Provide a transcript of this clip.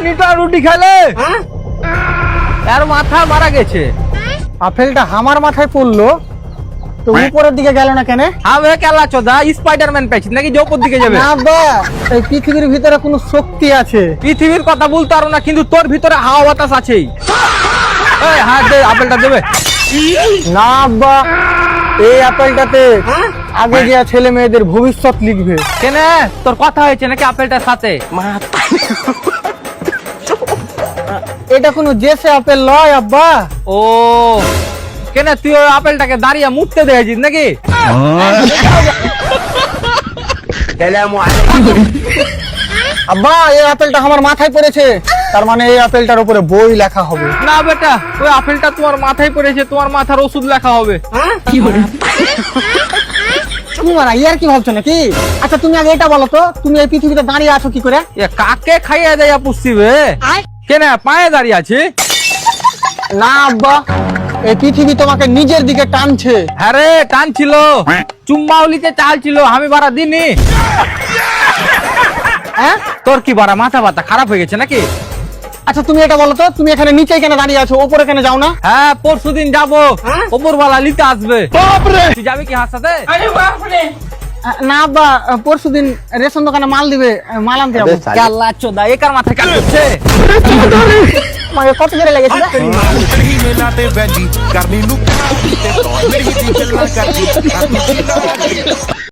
নিটা রুটি খেলে এর মাথা মারা গেছে। আপেলটা আমার মাথায় পড়লো তো উপরের দিকে গেল না কেন? আমি কেলা চোদা স্পাইডারম্যান পেয়েছি নাকি যে উপর দিকে যাবে? না আব্বা, এই পৃথিবীর ভিতরে কোনো শক্তি আছে। পৃথিবীর কথা বলতে পারো না, কিন্তু তোর ভিতরে হাওয়া বাতাস আছেই। এই হাত দে, আপেলটা দেবে। না আব্বা, এই আপেলটাতে আগে গিয়া ছেলে মেয়েদের ভবিষ্যৎ লিখবে। কেন, তোর কথা হয়েছে নাকি আপেলটার সাথে? এটা কোনো জেসে আপেল লয় আব্বা। ও কেন, তুই ওই আপেলটাকে দাঁড়িয়ে মুততে দেখেছিস নাকি? আব্বা, এই আপেলটা আমার মাথায় পড়েছে, তার মানে এই আপেলটার উপরে বই লেখা হবে। না বেটা, ওই আপেলটা তোমার মাথায় পড়েছে, তোমার মাথার ওষুধ লেখা হবে। তোমার ইয়ার কি ভাবছো নাকি? আচ্ছা তুমি আগে এটা বলো তো, তুমি এই পৃথিবীতে দাঁড়িয়ে আছো কি করে? এ কাকে খাইয়ে দেয় পুষিবে? কেন পায়ে দাঁড়িয়ে আছে? না আব্বা, এই পৃথিবী তোমাকে নিজের দিকে টানছে। হ্যাঁ রে, টান ছিল, চুম্মাউলিতে চাল ছিল, আমি বারা দিনি। হ্যাঁ, তোর কি বারা মাথা ব্যথা খারাপ হয়ে গেছে নাকি? আচ্ছা তুমি এটা বলো তো, তুমি এখানে নিচে কেন দাঁড়িয়ে আছো, উপরে কেন যাও না? হ্যাঁ, পরশুদিন যাবো, ওপরওয়ালা নিতে আসবে। তুই যাবি কি হার সাথে? না আব্বা, পরশুদিন রেশন দোকানে মাল দিবে, মাল আনতে যাবো। কাল্লা চোদা, একার মাথায় কাজ করছে। আমাকে কত করে লেগেছে? ही मिलाते वैली करनी नु मेरी ही दिल ना करती